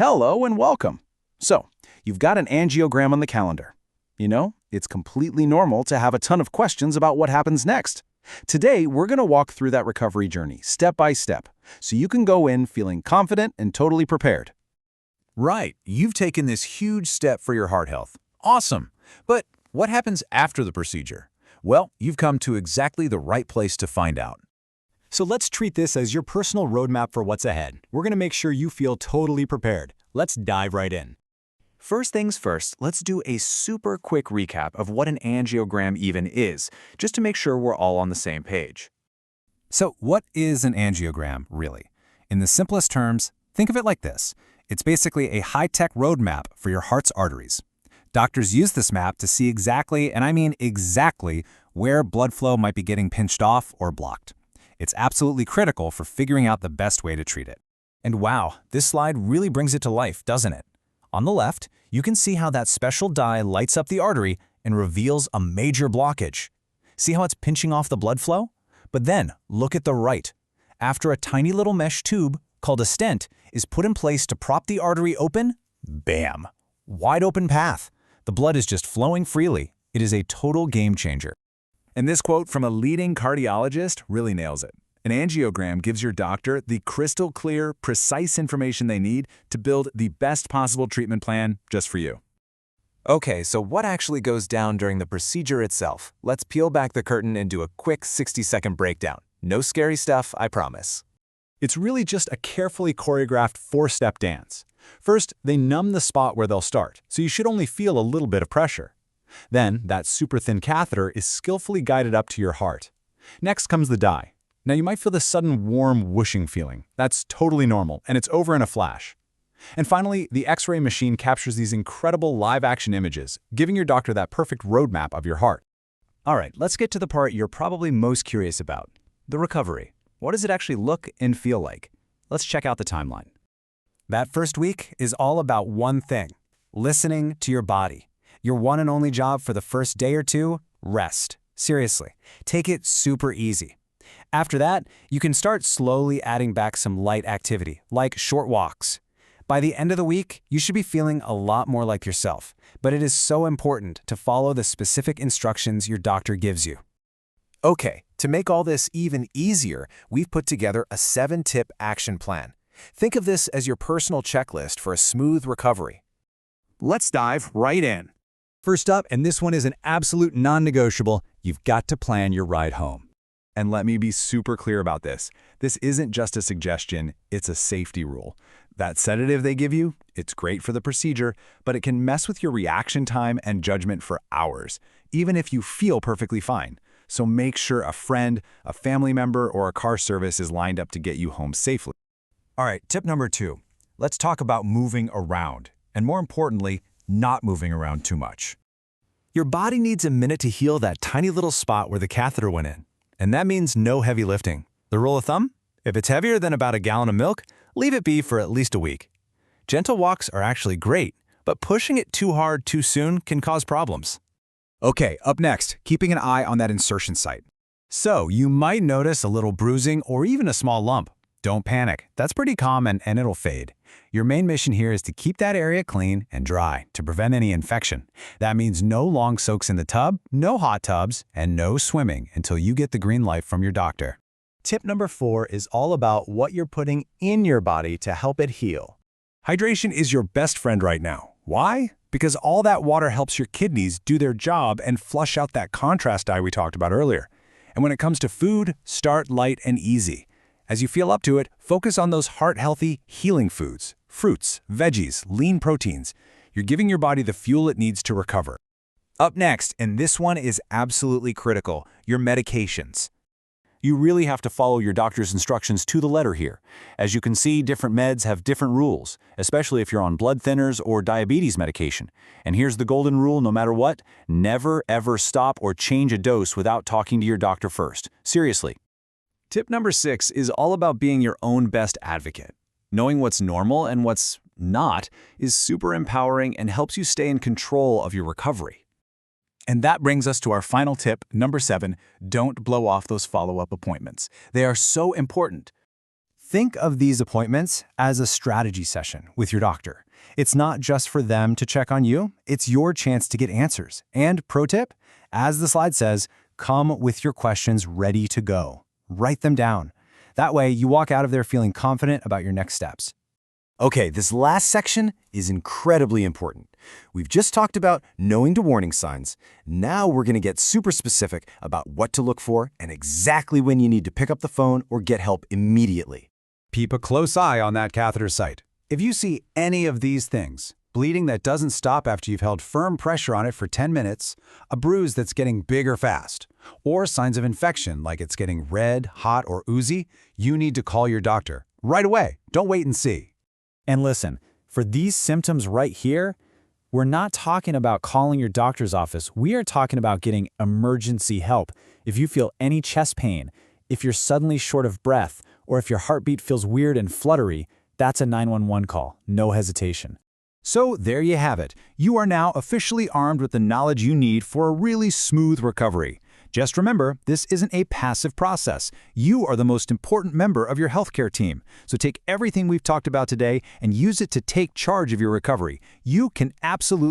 Hello and welcome. So, you've got an angiogram on the calendar. It's completely normal to have a ton of questions about what happens next. Today, we're going to walk through that recovery journey step by step, so you can go in feeling confident and totally prepared. Right, you've taken this huge step for your heart health. Awesome. But what happens after the procedure? Well, you've come to exactly the right place to find out. So let's treat this as your personal roadmap for what's ahead. We're going to make sure you feel totally prepared. Let's dive right in. First things first, let's do a super quick recap of what an angiogram even is, just to make sure we're all on the same page. So what is an angiogram, really? In the simplest terms, think of it like this. It's basically a high-tech roadmap for your heart's arteries. Doctors use this map to see exactly, and I mean exactly, where blood flow might be getting pinched off or blocked. It's absolutely critical for figuring out the best way to treat it. And wow, this slide really brings it to life, doesn't it? On the left, you can see how that special dye lights up the artery and reveals a major blockage. See how it's pinching off the blood flow? But then, look at the right. After a tiny little mesh tube, called a stent, is put in place to prop the artery open, bam! Wide open path. The blood is just flowing freely. It is a total game changer. And this quote from a leading cardiologist really nails it. An angiogram gives your doctor the crystal clear, precise information they need to build the best possible treatment plan just for you. Okay, so what actually goes down during the procedure itself? Let's peel back the curtain and do a quick 60-second breakdown. No scary stuff, I promise. It's really just a carefully choreographed four-step dance. First, they numb the spot where they'll start, so you should only feel a little bit of pressure. Then, that super thin catheter is skillfully guided up to your heart. Next comes the dye. Now you might feel this sudden warm whooshing feeling. That's totally normal, and it's over in a flash. And finally, the X-ray machine captures these incredible live-action images, giving your doctor that perfect roadmap of your heart. All right, let's get to the part you're probably most curious about, the recovery. What does it actually look and feel like? Let's check out the timeline. That first week is all about one thing: listening to your body. Your one and only job for the first day or two, rest. Seriously, take it super easy. After that, you can start slowly adding back some light activity, like short walks. By the end of the week, you should be feeling a lot more like yourself, but it is so important to follow the specific instructions your doctor gives you. Okay, to make all this even easier, we've put together a 7-tip action plan. Think of this as your personal checklist for a smooth recovery. Let's dive right in. First up, and this one is an absolute non-negotiable, you've got to plan your ride home. And let me be super clear about this. This isn't just a suggestion, it's a safety rule. That sedative they give you, it's great for the procedure, but it can mess with your reaction time and judgment for hours, even if you feel perfectly fine. So make sure a friend, a family member, or a car service is lined up to get you home safely. All right, tip number 2. Let's talk about moving around, and more importantly, not moving around too much. Your body needs a minute to heal that tiny little spot where the catheter went in. And that means no heavy lifting. The rule of thumb? If it's heavier than about a gallon of milk, leave it be for at least a week. Gentle walks are actually great, but pushing it too hard too soon can cause problems. Okay, up next, keeping an eye on that insertion site. So, you might notice a little bruising or even a small lump. Don't panic. That's pretty common and it'll fade. Your main mission here is to keep that area clean and dry to prevent any infection. That means no long soaks in the tub, no hot tubs, and no swimming until you get the green light from your doctor. Tip number 4 is all about what you're putting in your body to help it heal. Hydration is your best friend right now. Why? Because all that water helps your kidneys do their job and flush out that contrast dye we talked about earlier. And when it comes to food, start light and easy. As you feel up to it, focus on those heart-healthy, healing foods, fruits, veggies, lean proteins. You're giving your body the fuel it needs to recover. Up next, and this one is absolutely critical, your medications. You really have to follow your doctor's instructions to the letter here. As you can see, different meds have different rules, especially if you're on blood thinners or diabetes medication. And here's the golden rule no matter what: never ever stop or change a dose without talking to your doctor first. Seriously. Tip number 6 is all about being your own best advocate. Knowing what's normal and what's not is super empowering and helps you stay in control of your recovery. And that brings us to our final tip, number 7, don't blow off those follow-up appointments. They are so important. Think of these appointments as a strategy session with your doctor. It's not just for them to check on you, it's your chance to get answers. And pro tip, as the slide says, come with your questions ready to go. Write them down. That way, you walk out of there feeling confident about your next steps. Okay, this last section is incredibly important. We've just talked about knowing the warning signs. Now we're going to get super specific about what to look for and exactly when you need to pick up the phone or get help immediately. Keep a close eye on that catheter site. If you see any of these things, bleeding that doesn't stop after you've held firm pressure on it for 10 minutes, a bruise that's getting bigger fast, or signs of infection like it's getting red, hot, or oozy, you need to call your doctor right away. Don't wait and see. And listen, for these symptoms right here, we're not talking about calling your doctor's office. We are talking about getting emergency help. If you feel any chest pain, if you're suddenly short of breath, or if your heartbeat feels weird and fluttery, that's a 911 call. No hesitation. So there you have it. You are now officially armed with the knowledge you need for a really smooth recovery. Just remember, this isn't a passive process. You are the most important member of your healthcare team. So take everything we've talked about today and use it to take charge of your recovery. You can absolutely